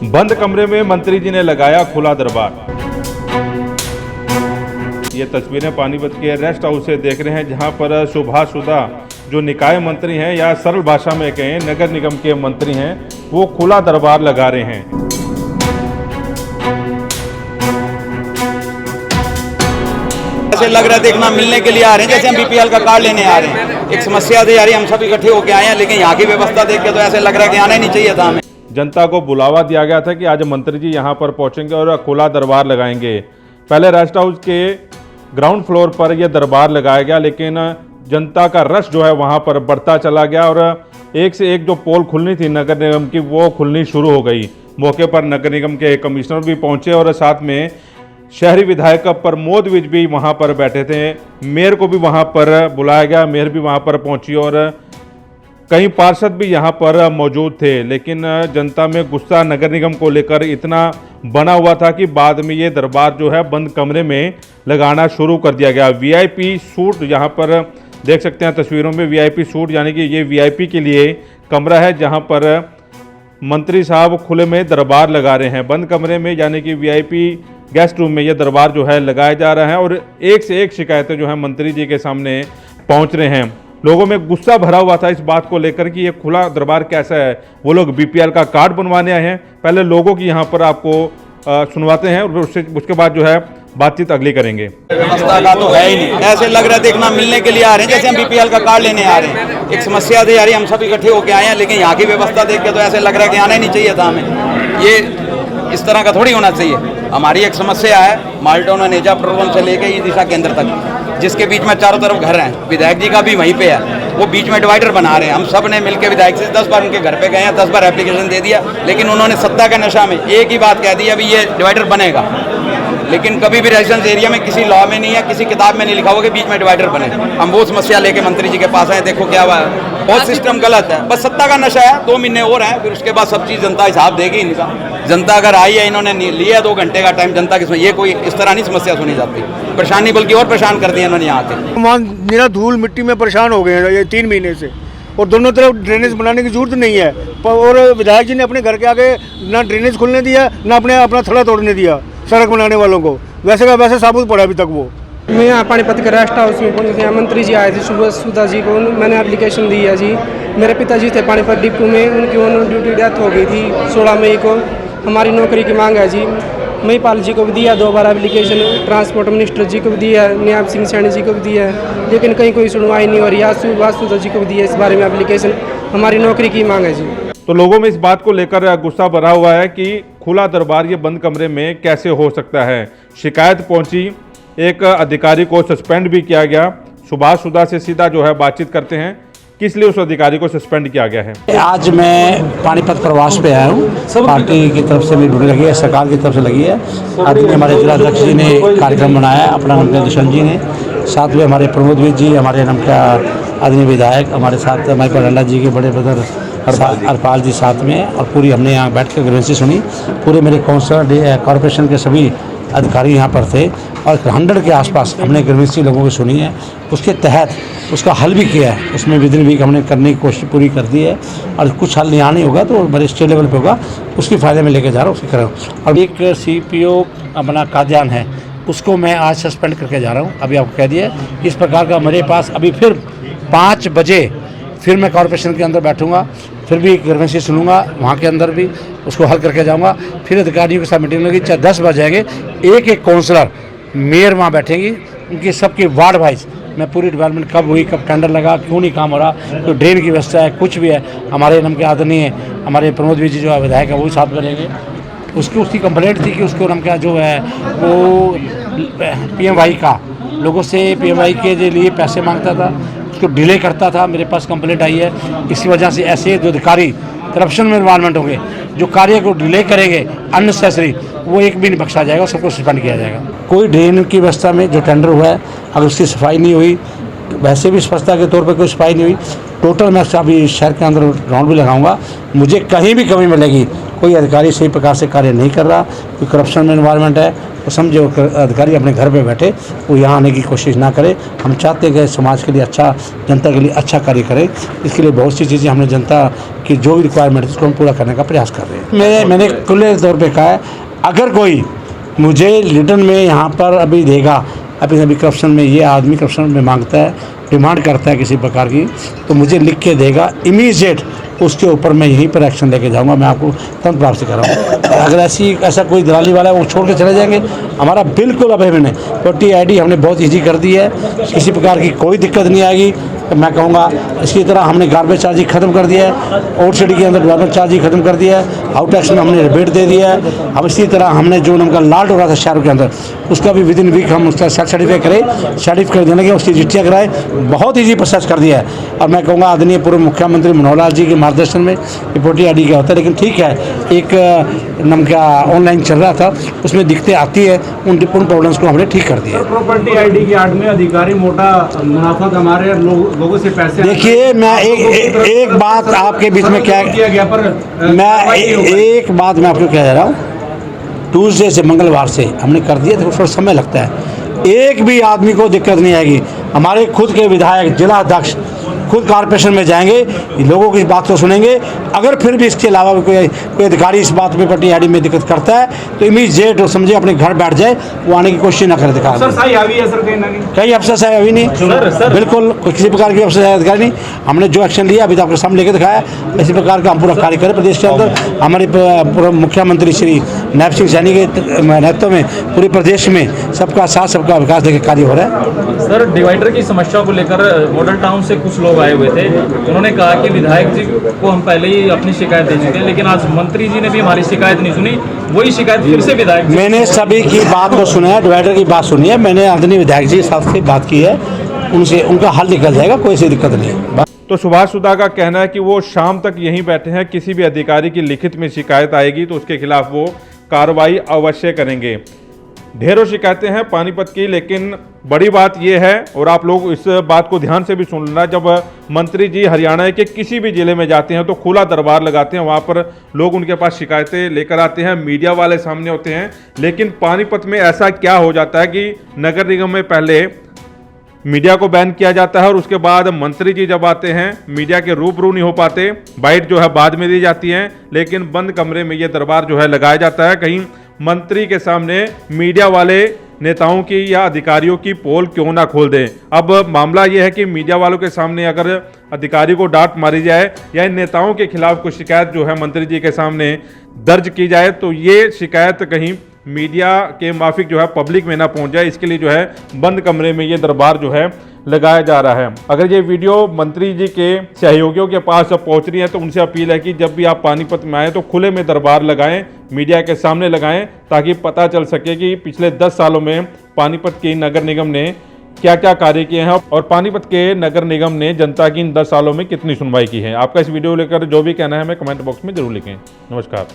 बंद कमरे में मंत्री जी ने लगाया खुला दरबार। ये तस्वीरें पानीपत के रेस्ट हाउस से देख रहे हैं, जहां पर शुभाशुदा जो निकाय मंत्री हैं या सरल भाषा में कहें नगर निगम के मंत्री हैं, वो खुला दरबार लगा रहे हैं। ऐसे लग रहा है देखना मिलने के लिए आ रहे हैं, जैसे हम बीपीएल का कार्ड लेने आ रहे हैं। एक समस्या थी यार, हम सब इकट्ठे होके आए हैं, लेकिन यहाँ की व्यवस्था देख के तो ऐसे लग रहा है कि आना ही नहीं चाहिए था हमें। जनता को बुलावा दिया गया था कि आज मंत्री जी यहाँ पर पहुंचेंगे और खुला दरबार लगाएंगे। पहले रेस्ट हाउस के ग्राउंड फ्लोर पर यह दरबार लगाया गया, लेकिन जनता का रश जो है वहाँ पर बढ़ता चला गया और एक से एक जो पोल खुलनी थी नगर निगम की, वो खुलनी शुरू हो गई। मौके पर नगर निगम के कमिश्नर भी पहुंचे और साथ में शहरी विधायक प्रमोद विज भी वहां पर बैठे थे। मेयर को भी वहां पर बुलाया गया, मेयर भी वहां पर पहुंची और कई पार्षद भी यहां पर मौजूद थे। लेकिन जनता में गुस्सा नगर निगम को लेकर इतना बना हुआ था कि बाद में ये दरबार जो है बंद कमरे में लगाना शुरू कर दिया गया। वीआईपी सूट यहाँ पर देख सकते हैं तस्वीरों में, वीआईपी सूट यानी कि ये वीआईपी के लिए कमरा है जहाँ पर मंत्री साहब खुले में दरबार लगा रहे हैं। बंद कमरे में यानी कि वीआईपी गेस्ट रूम में यह दरबार जो है लगाया जा रहा है और एक से एक शिकायतें जो है मंत्री जी के सामने पहुंच रहे हैं। लोगों में गुस्सा भरा हुआ था इस बात को लेकर कि ये खुला दरबार कैसा है। वो लोग बीपीएल का कार्ड बनवाने आए हैं। पहले लोगों की यहाँ पर आपको सुनवाते हैं और उसके बाद जो है बातचीत अगली करेंगे। व्यवस्था का तो है ही नहीं, ऐसे लग रहा है देखना मिलने के लिए आ रहे हैं, जैसे हम बीपीएल का कार्ड लेने आ रहे हैं। एक समस्या थी यार, हम सब इकट्ठे होके आए हैं, लेकिन यहाँ की व्यवस्था देख के तो ऐसे लग रहा है कि आना ही नहीं चाहिए था हमें। ये इस तरह का थोड़ी होना चाहिए। हमारी एक समस्या है माल्टोन और नेजा प्रॉब्लम से लेकर ई दिशा केंद्र तक, जिसके बीच में चारों तरफ घर हैं। विधायक जी का भी वहीं पे है, वो बीच में डिवाइडर बना रहे हैं। हम सब ने मिलकर विधायक से 10 बार उनके घर पे गए हैं, 10 बार एप्लीकेशन दे दिया, लेकिन उन्होंने सत्ता के नशा में एक ही बात कह दी, अभी ये डिवाइडर बनेगा। लेकिन कभी भी रेजिडेंस एरिया में किसी लॉ में नहीं है, किसी किताब में नहीं लिखा हुआ कि बीच में डिवाइडर बने। हम वो समस्या लेके मंत्री जी के पास आए, देखो क्या हुआ है। बहुत सिस्टम गलत है, बस सत्ता का नशा है। 2 महीने और हैं, फिर उसके बाद सब चीज़ जनता हिसाब देगी ही नहीं। जनता अगर आई है, इन्होंने लिया 2 घंटे का टाइम जनता की, ये कोई इस तरह नहीं समस्या सुनी जाती। परेशानी बल्कि और परेशान कर दिया इन्होंने यहाँ के। मेरा धूल मिट्टी में परेशान हो गए हैं ये 3 महीने से, और दोनों तरफ ड्रेनेज बनाने की जरूरत नहीं है। और विधायक जी ने अपने घर के आगे ना ड्रेनेज खोलने दिया, ना अपना थड़ा तोड़ने दिया सड़क बनाने वालों को। वैसे का वैसे साबुत पड़ा अभी तक वो। मैं यहाँ पानीपत के रेस्ट हाउस में पहुँचे थे। मंत्री जी आए थे शुभाशुदा जी को, मैंने एप्लीकेशन दी है जी। मेरे पिताजी थे पानीपत डिपो में, उनकी ऑन ड्यूटी डेथ हो गई थी 16 मई को। हमारी नौकरी की मांग है जी। महिपाल जी को भी दिया 2 बार एप्लीकेशन, ट्रांसपोर्ट मिनिस्टर जी को भी दिया, नियाब सिंह सैनी जी को भी दिया, लेकिन कहीं कोई सुनवाई नहीं हो रही है। शुभाशुदा जी को भी दिया इस बारे में एप्लीकेशन। हमारी नौकरी की मांग है जी। तो लोगों में इस बात को लेकर गुस्सा भरा हुआ है कि खुला दरबार ये बंद कमरे में कैसे हो सकता है। शिकायत पहुंची, एक अधिकारी को सस्पेंड भी किया गया। शुभाशुदा से सीधा जो है बातचीत करते हैं, किस लिए उस अधिकारी को सस्पेंड किया गया है। आज मैं पानीपत प्रवास पे आया हूँ। पार्टी की तरफ से मेरी ड्यूटी लगी है, सरकार की तरफ से लगी है। आज हमारे जिलाध्यक्ष जी ने कार्यक्रम बनाया, अपना नाम दुष्यंत जी ने, साथ में हमारे प्रमोद विज जी, हमारे नाम का आदरणीय विधायक, हमारे साथ माइकल अल्ला जी के बड़े ब्रदर हरपाल जी साथ में, और पूरी हमने यहाँ बैठ कर ग्रेवेंसी सुनी। पूरे मेरे काउंसिलर कॉरपोरेशन के सभी अधिकारी यहाँ पर थे और 100 के आसपास हमने ग्रेवेंसी लोगों की सुनी है। उसके तहत उसका हल भी किया है। उसमें विदिन वीक हमने करने की कोशिश पूरी कर दी है, और कुछ हल यहाँ नहीं होगा तो मेरे स्टेट लेवल पे होगा, उसकी फ़ायदे में लेके जा रहा हूँ, उसकी कर रहा हूँ। अब एक CPO अपना काद्यान है, उसको मैं आज सस्पेंड करके जा रहा हूँ। अभी आपको कह दिया इस प्रकार का मेरे पास अभी फिर 5 बजे फिर मैं कॉर्पोरेशन के अंदर बैठूंगा, फिर भी ग्रेवेंसी सुनूंगा, वहाँ के अंदर भी उसको हल करके जाऊंगा। फिर अधिकारियों के साथ मीटिंग लगी, चाहे 10 बज जाएंगे, एक काउंसलर मेयर वहाँ बैठेंगी, उनकी सबकी वार्ड वाइज मैं पूरी डेवलपमेंट कब हुई, कब टेंडर लगा, क्यों नहीं काम हो रहा, तो ड्रेन की व्यवस्था है, कुछ भी है। हमारे नाम के आदरणीय हमारे प्रमोद विज जी जो विधायक है वो भी साथ बनेंगे। उसकी कंप्लेंट थी कि उसको नाम का जो है वो PMY का लोगों से PMY के लिए पैसे मांगता था, उसको डिले करता था। मेरे पास कंप्लेंट आई है। इसी वजह से ऐसे जो अधिकारी करप्शन में इन्वॉल्वमेंट होंगे, जो कार्य को डिले करेंगे अननेसेसरी, वो एक भी नहीं बख्शा जाएगा, सबको सस्पेंड किया जाएगा। कोई ड्रेन की व्यवस्था में जो टेंडर हुआ है, अगर उसकी सफाई नहीं हुई, वैसे भी स्वच्छता के तौर पर कोई सफाई नहीं हुई, टोटल मैं अभी शहर के अंदर राउंड भी लगाऊंगा। मुझे कहीं भी कमी मिलेगी, कोई अधिकारी सही प्रकार से कार्य नहीं कर रहा, कोई करप्शन में इन्वॉल्वमेंट है, वो समझे वो अधिकारी अपने घर पे बैठे, वो यहाँ आने की कोशिश ना करे। हम चाहते हैं कि समाज के लिए अच्छा, जनता के लिए अच्छा कार्य करें। इसके लिए बहुत सी चीज़ें हमने जनता की जो भी रिक्वायरमेंट है उसको हम पूरा करने का प्रयास कर रहे हैं। मैंने खुले तौर पर कहा है, अगर कोई मुझे रिटर्न में यहाँ पर अभी देगा, अभी करप्शन में ये आदमी करप्शन में मांगता है, डिमांड करता है किसी प्रकार की, तो मुझे लिख के देगा, इमीडिएट उसके ऊपर मैं यहीं पर एक्शन लेके जाऊंगा। मैं आपको तुरंत प्राप्त कराऊंगा। अगर ऐसा कोई दलाली वाला है वो छोड़ के चले जाएंगे, हमारा बिल्कुल अभिन्न है। वोटर आईडी हमने बहुत ईजी कर दी है, किसी प्रकार की कोई दिक्कत नहीं आएगी। तो मैं कहूँगा इसी तरह हमने गार्बेज चार्जिंग ख़त्म कर दिया है, ओल्ड सिटी के अंदर गार्बेज चार्जिंग ख़त्म कर दिया है, आउट टैक्स में हमने रिबेट दे दिया है। अब इसी तरह हमने जो उनका लाल्ट हो रहा था शहरों के अंदर, उसका भी विदिन वीक हम उसका सर्टिफाई करें, सर्टिफिकेट देने के उसकी चिट्ठियाँ कराए, बहुत ईजी प्रोसेस कर दिया है। और मैं कहूँगा आदरणीय पूर्व मुख्यमंत्री मनोहर लाल जी के मार्गदर्शन में वोटर आईडी क्या होता है, लेकिन ठीक है, एक नम क्या ऑनलाइन चल रहा था, उसमें दिक्कतें आती है, उन प्रॉब्लम्स को हमने ठीक कर दिया। प्रॉपर्टी आईडी की आड़ में अधिकारी मोटा मुनाफा कमा रहे हैं, लोगों से पैसे। देखिए, मैं एक बात आपके बीच में क्या किया गया, पर मैं एक बात मैं आपको कह रहा हूँ, ट्यूसडे से मंगलवार से हमने कर दिया, तो थोड़ा समय लगता है। एक भी आदमी को दिक्कत नहीं आएगी। हमारे खुद के विधायक, जिला अध्यक्ष खुद कॉर्पोरेशन में जाएंगे, लोगों की बात को सुनेंगे। अगर फिर भी इसके अलावा कोई अधिकारी इस बात में वोटर आईडी में दिक्कत करता है तो इमीडिएट वो समझे अपने घर बैठ जाए, वो आने की कोशिश ना करे। दिखा कई अफसर साहब अभी नहीं, बिल्कुल किसी प्रकार की अफसर अधिकारी नहीं। हमने जो एक्शन लिया अभी तो आपके सामने लेकर दिखाया, इसी प्रकार का हम पूरा कार्य करें प्रदेश के अंदर। हमारे पूर्व मुख्यमंत्री श्री नायब सिंह सैनी के नेतृत्व में पूरे प्रदेश में सबका साथ सबका विकास लेकर कार्य हो रहा है। सर, डिवाइडर की समस्या को लेकर मॉडल टाउन से कुछ लोग आए हुए थे, उन्होंने कहा कि विधायक जी को हम पहले ही अपनी शिकायत दे चुके हैं, लेकिन आज मंत्री जी ने भी हमारी शिकायत नहीं सुनी, वही शिकायत फिर से विधायक जी। मैंने सभी की बात को सुना है, डिवाइडर की बात सुनी है, मैंने आदरणीय विधायक जी के साथ से बात की है, उनसे उनका हल निकल जाएगा, कोई ऐसी दिक्कत नहीं है। तो सुभाष सुधा का कहना है कि वो शाम तक यहीं बैठे हैं, किसी भी अधिकारी की लिखित में शिकायत आएगी तो उसके खिलाफ वो कार्रवाई अवश्य करेंगे। ढेरों शिकायतें हैं पानीपत की, लेकिन बड़ी बात यह है, और आप लोग इस बात को ध्यान से भी सुन लेना, जब मंत्री जी हरियाणा के किसी भी जिले में जाते हैं तो खुला दरबार लगाते हैं, वहाँ पर लोग उनके पास शिकायतें लेकर आते हैं, मीडिया वाले सामने होते हैं। लेकिन पानीपत में ऐसा क्या हो जाता है कि नगर निगम में पहले मीडिया को बैन किया जाता है और उसके बाद मंत्री जी जब आते हैं मीडिया के रूबरू नहीं हो पाते, बाइट जो है बाद में दी जाती है, लेकिन बंद कमरे में ये दरबार जो है लगाया जाता है। कहीं मंत्री के सामने मीडिया वाले नेताओं की या अधिकारियों की पोल क्यों ना खोल दें। अब मामला यह है कि मीडिया वालों के सामने अगर अधिकारी को डांट मारी जाए या इन नेताओं के खिलाफ कुछ शिकायत जो है मंत्री जी के सामने दर्ज की जाए तो ये शिकायत कहीं मीडिया के माफिक जो है पब्लिक में ना पहुंच जाए, इसके लिए जो है बंद कमरे में ये दरबार जो है लगाया जा रहा है। अगर ये वीडियो मंत्री जी के सहयोगियों के पास पहुंच रही है तो उनसे अपील है कि जब भी आप पानीपत में आए तो खुले में दरबार लगाएं, मीडिया के सामने लगाएं, ताकि पता चल सके कि पिछले 10 सालों में पानीपत की नगर निगम ने क्या क्या कार्य किए हैं और पानीपत के नगर निगम ने जनता की इन 10 सालों में कितनी सुनवाई की है। आपका इस वीडियो लेकर जो भी कहना है हमें कमेंट बॉक्स में जरूर लिखें। नमस्कार।